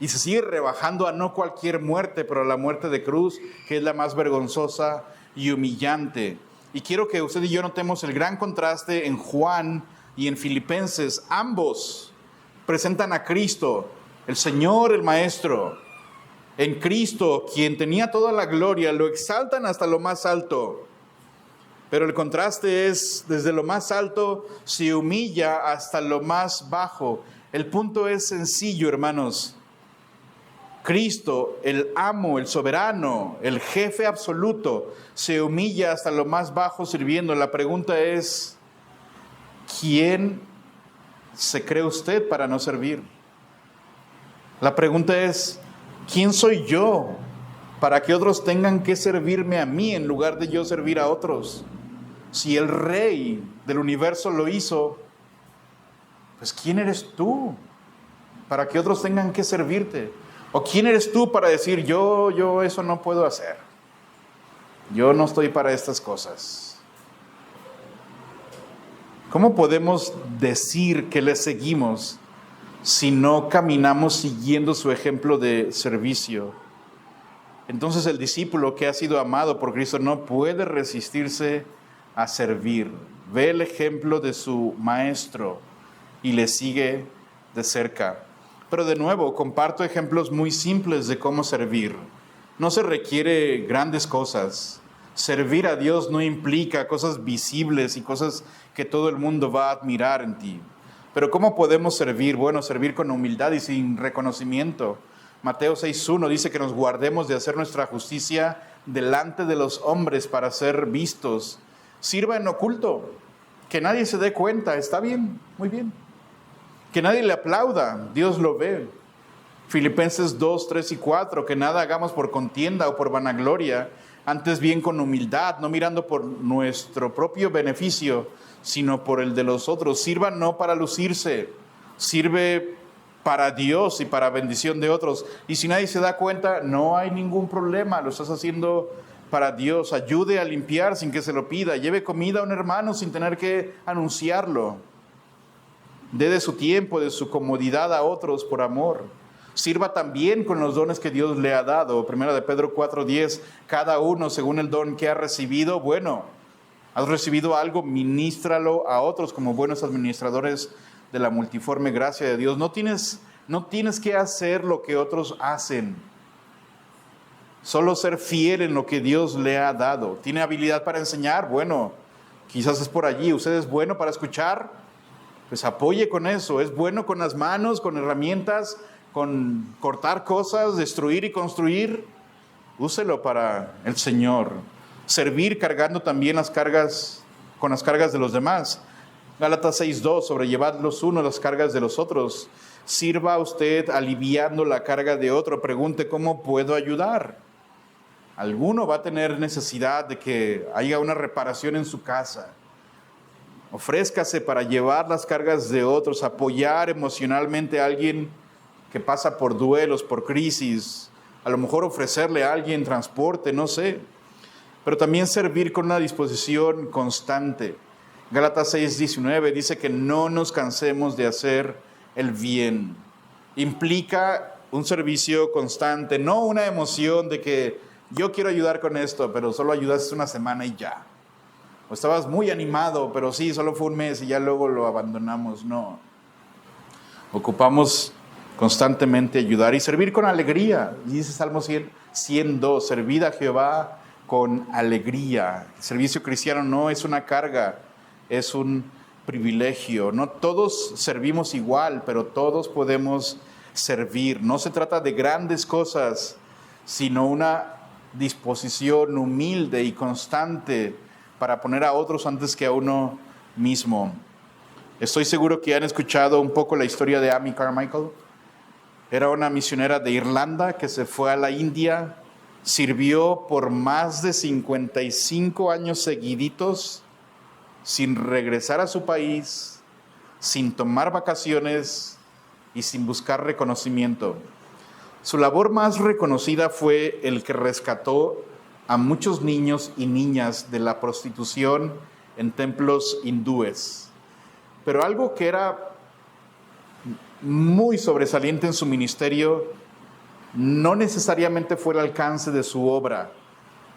y se sigue rebajando a no cualquier muerte, pero a la muerte de cruz, que es la más vergonzosa y humillante. Y quiero que usted y yo notemos el gran contraste en Juan y en Filipenses. Ambos presentan a Cristo, el Señor, el Maestro. En Cristo, quien tenía toda la gloria, lo exaltan hasta lo más alto. Pero el contraste es, desde lo más alto se humilla hasta lo más bajo. El punto es sencillo, hermanos. Cristo, el amo, el soberano, el jefe absoluto, se humilla hasta lo más bajo sirviendo. La pregunta es, ¿quién se cree usted para no servir? La pregunta es, ¿quién soy yo para que otros tengan que servirme a mí en lugar de yo servir a otros? Si el Rey del universo lo hizo, pues ¿quién eres tú para que otros tengan que servirte? ¿O quién eres tú para decir, yo eso no puedo hacer? Yo no estoy para estas cosas. ¿Cómo podemos decir que le seguimos si no caminamos siguiendo su ejemplo de servicio? Entonces el discípulo que ha sido amado por Cristo no puede resistirse a servir. Ve el ejemplo de su maestro y le sigue de cerca. Pero de nuevo, comparto ejemplos muy simples de cómo servir. No se requiere grandes cosas. Servir a Dios no implica cosas visibles y cosas que todo el mundo va a admirar en ti. Pero ¿cómo podemos servir? Bueno, servir con humildad y sin reconocimiento. Mateo 6:1 dice que nos guardemos de hacer nuestra justicia delante de los hombres para ser vistos. Sirva en oculto, que nadie se dé cuenta, está bien, muy bien. Que nadie le aplauda, Dios lo ve. Filipenses 2:3 y 4, que nada hagamos por contienda o por vanagloria, antes bien con humildad, no mirando por nuestro propio beneficio, sino por el de los otros. Sirva no para lucirse, sirve para Dios y para bendición de otros. Y si nadie se da cuenta, no hay ningún problema, lo estás haciendo para Dios. Ayude a limpiar sin que se lo pida, lleve comida a un hermano sin tener que anunciarlo. Dé de su tiempo, de su comodidad a otros por amor. Sirva también con los dones que Dios le ha dado. 1 de Pedro 4:10, cada uno según el don que ha recibido. Bueno, has recibido algo, ministralo a otros como buenos administradores de la multiforme gracia de Dios. No tienes que hacer lo que otros hacen. Solo ser fiel en lo que Dios le ha dado. ¿Tiene habilidad para enseñar? Bueno, quizás es por allí. ¿Usted es bueno para escuchar? Pues apoye con eso. Es bueno con las manos, con herramientas, con cortar cosas, destruir y construir. Úselo para el Señor. Servir cargando también con las cargas de los demás. Gálatas 6:2, sobrellevad los unos las cargas de los otros. Sirva a usted aliviando la carga de otro. Pregunte, ¿cómo puedo ayudar? Alguno va a tener necesidad de que haya una reparación en su casa. Ofrézcase para llevar las cargas de otros, apoyar emocionalmente a alguien que pasa por duelos, por crisis. A lo mejor ofrecerle a alguien transporte, no sé. Pero también servir con una disposición constante. Gálatas 6:19 dice que no nos cansemos de hacer el bien. Implica un servicio constante, no una emoción de que yo quiero ayudar con esto, pero solo ayudaste una semana y ya. O estabas muy animado, pero sí, solo fue un mes y ya luego lo abandonamos. No. Ocupamos constantemente ayudar y servir con alegría. Dice Salmo 102, servid a Jehová con alegría. El servicio cristiano no es una carga, es un privilegio. No todos servimos igual, pero todos podemos servir. No se trata de grandes cosas, sino una disposición humilde y constante para poner a otros antes que a uno mismo. Estoy seguro que han escuchado un poco la historia de Amy Carmichael. Era una misionera de Irlanda que se fue a la India, sirvió por más de 55 años seguiditos, sin regresar a su país, sin tomar vacaciones y sin buscar reconocimiento. Su labor más reconocida fue el que rescató a muchos niños y niñas de la prostitución en templos hindúes. Pero algo que era muy sobresaliente en su ministerio no necesariamente fue el alcance de su obra,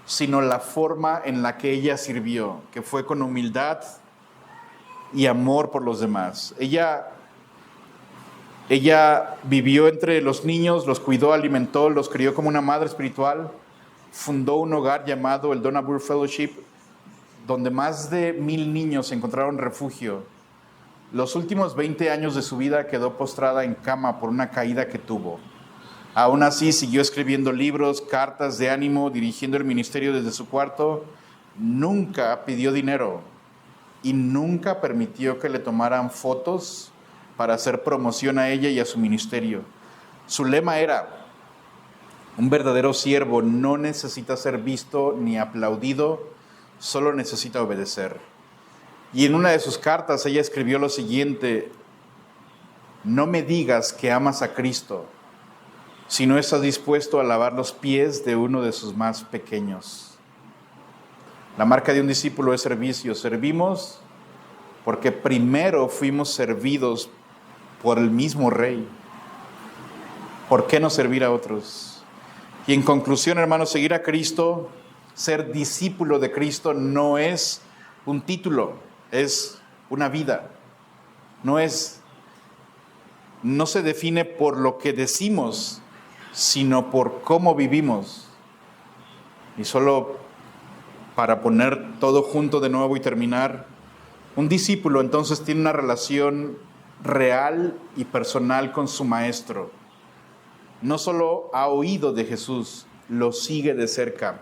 sino la forma en la que ella sirvió, que fue con humildad y amor por los demás. Ella vivió entre los niños, los cuidó, alimentó, los crió como una madre espiritual. Fundó un hogar llamado el Donabur Fellowship, donde más de 1,000 niños encontraron refugio. Los últimos 20 años de su vida quedó postrada en cama por una caída que tuvo. Aún así siguió escribiendo libros, cartas de ánimo, dirigiendo el ministerio desde su cuarto. Nunca pidió dinero y nunca permitió que le tomaran fotos para hacer promoción a ella y a su ministerio. Su lema era: un verdadero siervo no necesita ser visto ni aplaudido, solo necesita obedecer. Y en una de sus cartas ella escribió lo siguiente: no me digas que amas a Cristo si no estás dispuesto a lavar los pies de uno de sus más pequeños. La marca de un discípulo es servicio. Servimos porque primero fuimos servidos por el mismo Rey. ¿Por qué no servir a otros? Y en conclusión, hermanos, seguir a Cristo, ser discípulo de Cristo no es un título, es una vida. No se define por lo que decimos, sino por cómo vivimos. Y solo para poner todo junto de nuevo y terminar, un discípulo entonces tiene una relación real y personal con su maestro. No solo ha oído de Jesús, lo sigue de cerca.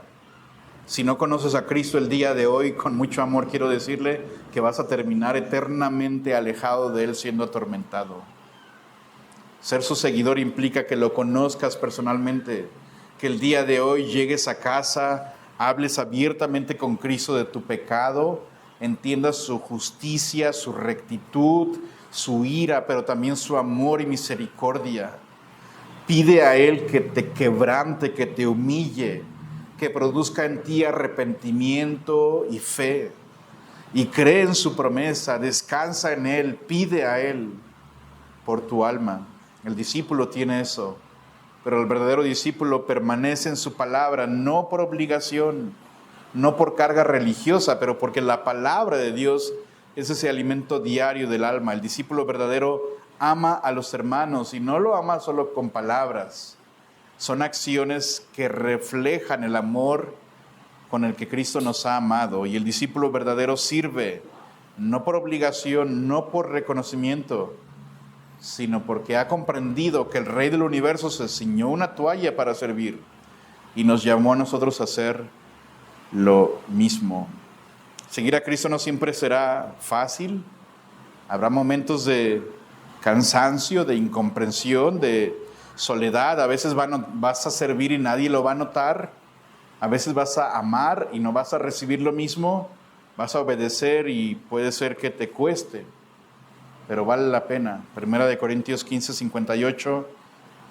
Si no conoces a Cristo el día de hoy, con mucho amor quiero decirle que vas a terminar eternamente alejado de Él, siendo atormentado. Ser su seguidor implica que lo conozcas personalmente, que el día de hoy llegues a casa, hables abiertamente con Cristo de tu pecado, entiendas su justicia, su rectitud, su ira, pero también su amor y misericordia. Pide a Él que te quebrante, que te humille, que produzca en ti arrepentimiento y fe. Y cree en su promesa, descansa en Él, pide a Él por tu alma. El discípulo tiene eso, pero el verdadero discípulo permanece en su palabra, no por obligación, no por carga religiosa, pero porque la palabra de Dios es ese alimento diario del alma. El discípulo verdadero ama a los hermanos y no lo ama solo con palabras. Son acciones que reflejan el amor con el que Cristo nos ha amado. Y el discípulo verdadero sirve, no por obligación, no por reconocimiento, sino porque ha comprendido que el Rey del universo se ciñó una toalla para servir y nos llamó a nosotros a hacer lo mismo. Seguir a Cristo no siempre será fácil. Habrá momentos de cansancio, de incomprensión, de soledad. A veces vas a servir y nadie lo va a notar. A veces vas a amar y no vas a recibir lo mismo. Vas a obedecer y puede ser que te cueste, pero vale la pena. 1 Corintios 15:58.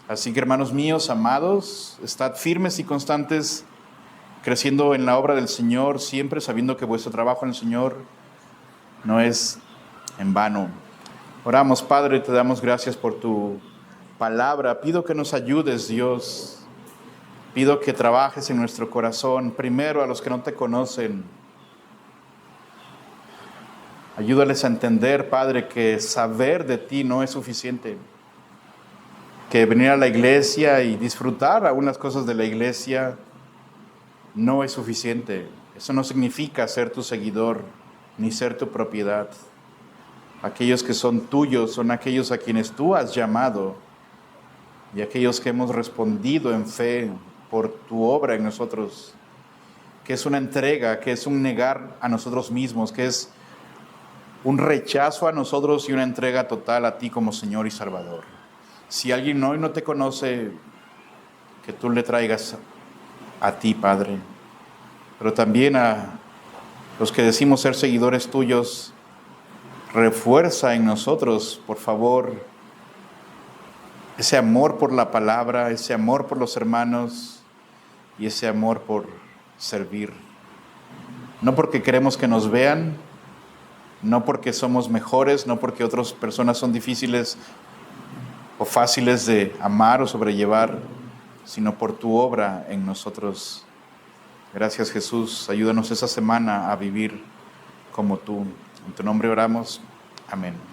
Así que, hermanos míos, amados, estad firmes y constantes, creciendo en la obra del Señor, siempre sabiendo que vuestro trabajo en el Señor no es en vano. Oramos, Padre, te damos gracias por tu palabra. Pido que nos ayudes, Dios. Pido que trabajes en nuestro corazón, primero a los que no te conocen. Ayúdales a entender, Padre, que saber de ti no es suficiente. Que venir a la iglesia y disfrutar algunas cosas de la iglesia no es suficiente. Eso no significa ser tu seguidor ni ser tu propiedad. Aquellos que son tuyos son aquellos a quienes tú has llamado y aquellos que hemos respondido en fe por tu obra en nosotros, que es una entrega, que es un negar a nosotros mismos, que es un rechazo a nosotros y una entrega total a ti como Señor y Salvador. Si alguien hoy no te conoce, que tú le traigas a ti, Padre, pero también a los que decimos ser seguidores tuyos, refuerza en nosotros, por favor, ese amor por la palabra, ese amor por los hermanos y ese amor por servir. No porque queremos que nos vean, no porque somos mejores, no porque otras personas son difíciles o fáciles de amar o sobrellevar, sino por tu obra en nosotros. Gracias, Jesús. Ayúdanos esa semana a vivir como tú. En tu nombre oramos. Amén.